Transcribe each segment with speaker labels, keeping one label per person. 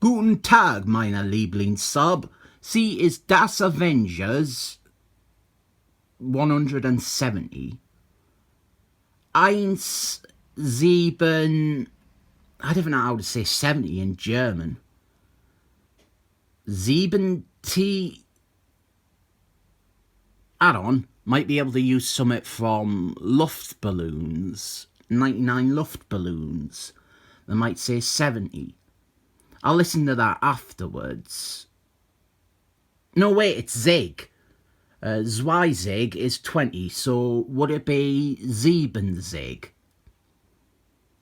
Speaker 1: Guten Tag, meine Lieblingssub. Sie ist das Avengers 170. 7. I don't even know how to say 70 in German. 70. Add-on might be able to use something from Luftballons. 99 Luftballons. They might say 70. I'll listen to that afterwards. No, wait, it's Zig. Zweizig is 20, so would it be Siebenzig?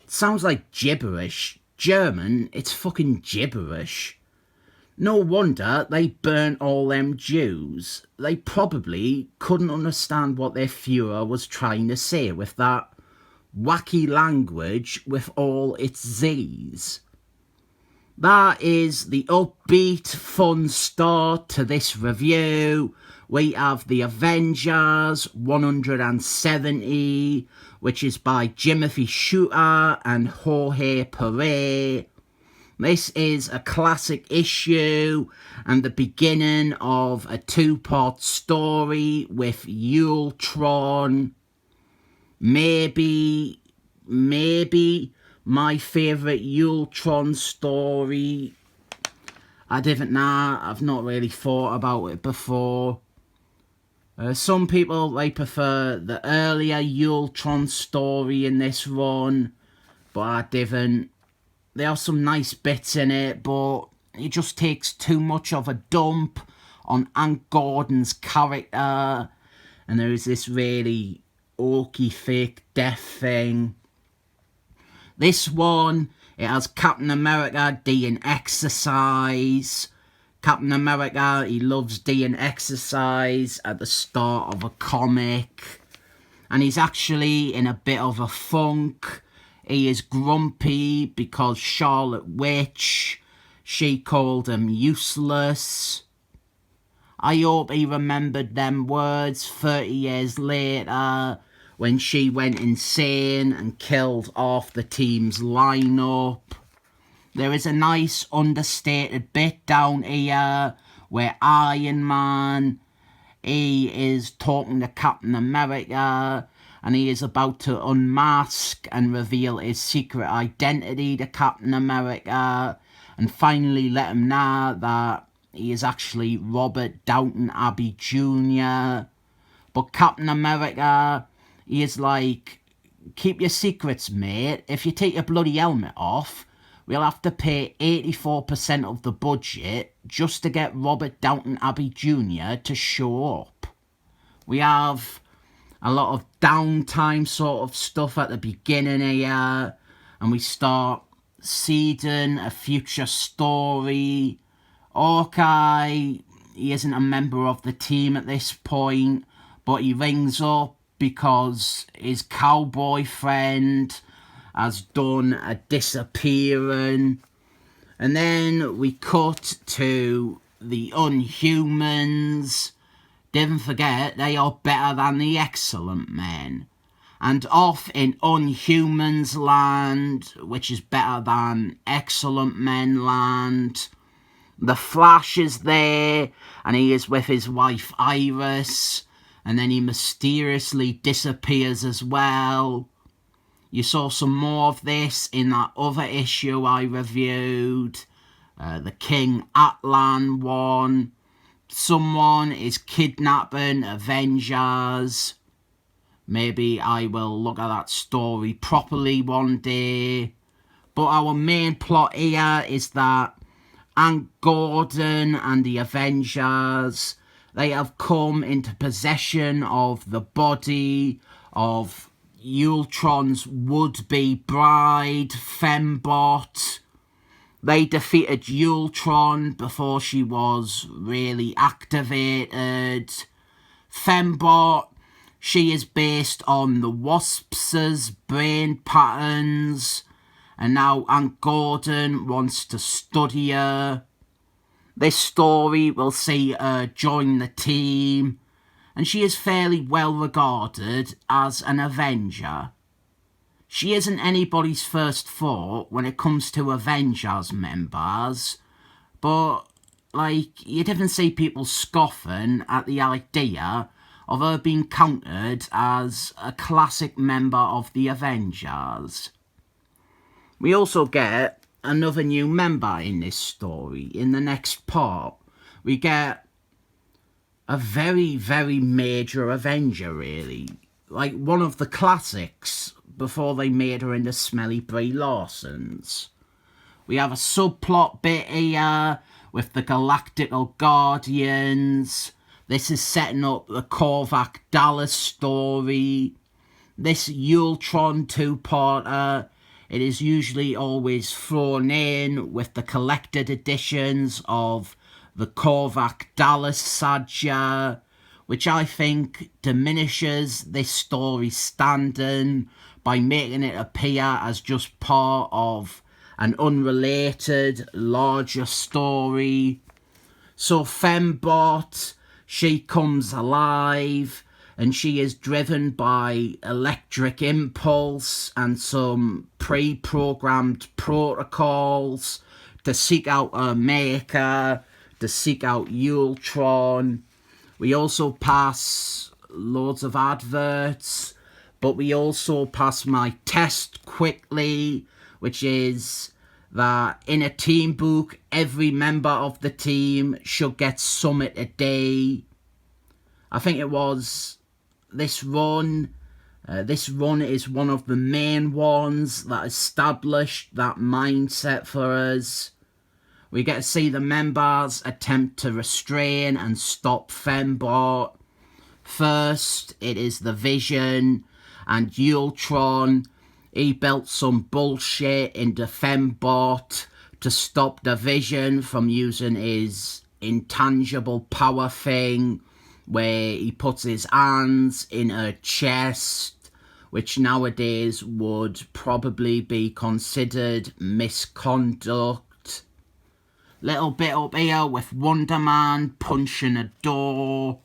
Speaker 1: Sounds like gibberish. German, it's fucking gibberish. No wonder they burnt all them Jews. They probably couldn't understand what their Führer was trying to say with that wacky language with all its Z's. That is the upbeat, fun start to this review. We have the Avengers 170, which is by Timothy Shooter and Jorge Perez. This is a classic issue and the beginning of a two-part story with Ultron. Maybe my favourite Ultron story. I don't know, I've not really thought about it before. Some people, they prefer the earlier Ultron story in this run, but I didn't. There are some nice bits in it, but it just takes too much of a dump on Hank Gordon's character, and there is this really orky fake death thing. This one, it has Captain America doing exercise. Captain America, he loves doing exercise at the start of a comic. And he's actually in a bit of a funk. He is grumpy because Charlotte Witch, she called him useless. I hope he remembered them words 30 years later when she went insane and killed off the team's lineup. There is a nice understated bit down here where Iron Man, he is talking to Captain America and he is about to unmask and reveal his secret identity to Captain America and finally let him know that he is actually Robert Downton Abbey Jr. But Captain America, he is like, keep your secrets, mate. If you take your bloody helmet off, we'll have to pay 84% of the budget just to get Robert Downton Abbey Jr. to show up. We have a lot of downtime sort of stuff at the beginning here, and we start seeding a future story. Hawkeye, he isn't a member of the team at this point, but he rings up because his cowboy friend has done a disappearing. And then we cut to the Unhumans. Don't forget, they are better than the Excellent Men. And off in Unhumans land, which is better than Excellent Men land, the Flash is there, and he is with his wife Iris, and then he mysteriously disappears as well. You saw some more of this in that other issue I reviewed, the King Atlan one. Someone is kidnapping Avengers. Maybe I will look at that story properly one day. But our main plot here is that Hank Gordon and the Avengers, they have come into possession of the body of Ultron's would-be bride, Fembot. They defeated Ultron before she was really activated. Fembot, she is based on the Wasp's brain patterns, and now Hank Gordon wants to study her. This story will see her join the team, and she is fairly well regarded as an Avenger. She isn't anybody's first thought when it comes to Avengers members, But, like, you'd even see people scoffing at the idea of her being counted as a classic member of the Avengers. We also get another new member in this story. In the next part, we get a very, very major Avenger, really. Like, one of the classics before they made her into Smelly Brie Larson's. We have a subplot bit here with the Galactical Guardians. This is setting up the Korvac Dallas story. This Ultron two-parter, it is usually always thrown in with the collected editions of the Korvac Dallas saga, which I think diminishes this story's standing by making it appear as just part of an unrelated, larger story. So Fembot, she comes alive, and she is driven by electric impulse and some pre-programmed protocols to seek out her maker, to seek out Ultron. We also pass loads of adverts, but we also pass my test quickly, which is that in a team book, every member of the team should get Summit a day. I think it was this run. This run is one of the main ones that established that mindset for us. We get to see the members attempt to restrain and stop Fembot. First, it is the Vision and Ultron. He built some bullshit into Fembot to stop the Vision from using his intangible power thing, where he puts his hands in her chest, which nowadays would probably be considered misconduct. Little bit up here with Wonder Man punching a door,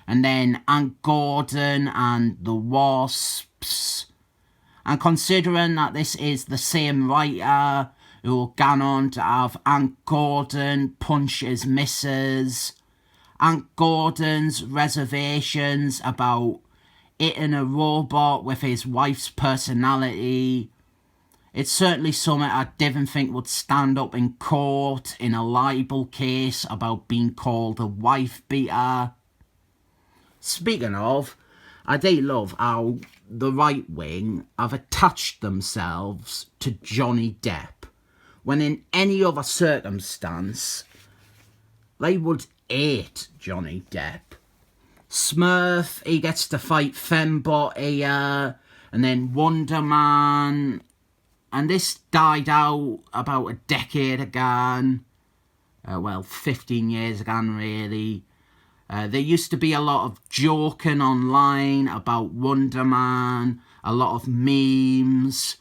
Speaker 1: and then Aunt Gordon and the Wasps. And considering that this is the same writer who will go on to have Aunt Gordon punch his missus, Aunt Gordon's reservations about hitting a robot with his wife's personality, it's certainly something I didn't think would stand up in court in a libel case about being called a wife beater. Speaking of, I do love how the right wing have attached themselves to Johnny Depp, when in any other circumstance they would hate Johnny Depp. Smurf, he gets to fight Fembot here, and then Wonder Man, and this died out about a decade ago. 15 years ago really. There used to be a lot of joking online about Wonder Man, a lot of memes,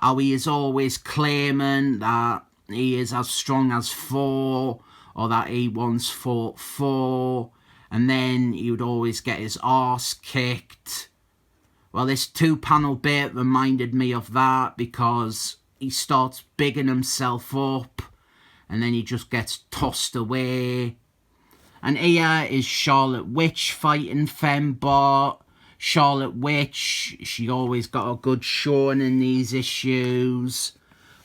Speaker 1: how he is always claiming that he is as strong as Thor, or that he once fought Thor, and then he would always get his arse kicked. Well, this two-panel bit reminded me of that, because he starts bigging himself up, and then he just gets tossed away. And here is Charlotte Witch fighting Fembot. Charlotte Witch, she always got a good showing in these issues.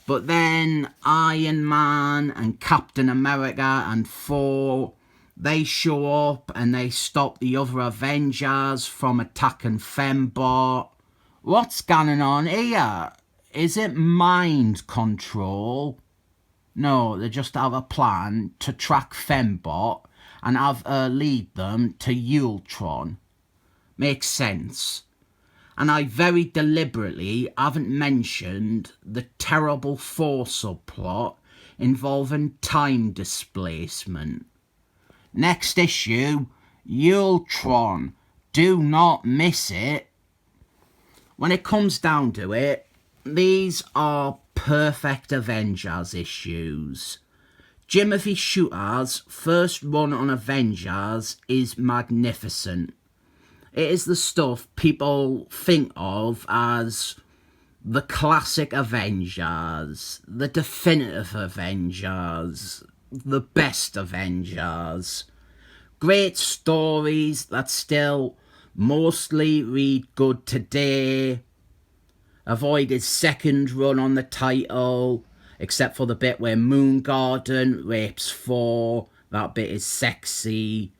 Speaker 1: But then Iron Man and Captain America and Thor, they show up and they stop the other Avengers from attacking Fembot. What's going on here? Is it mind control? No, they just have a plan to track Fembot and have her lead them to Ultron. Makes sense. And I very deliberately haven't mentioned the terrible Thor subplot involving time displacement. Next issue, Ultron. Do not miss it. When it comes down to it, these are perfect Avengers issues. Timothy Shooter's first run on Avengers is magnificent. It is the stuff people think of as the classic Avengers, the definitive Avengers, the best Avengers. Great stories that still mostly read good today. Avoid his second run on the title, except for the bit where Moon Garden rapes Thor. That bit is sexy.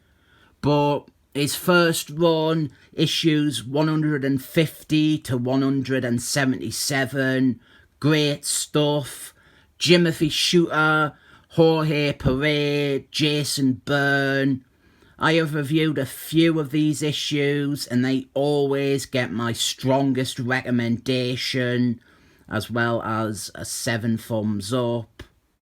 Speaker 1: But his first run, issues 150 to 177, great stuff. Jimothy Shooter, Jorge Perez, Jason Byrne. I have reviewed a few of these issues and they always get my strongest recommendation, as well as a 7 thumbs up.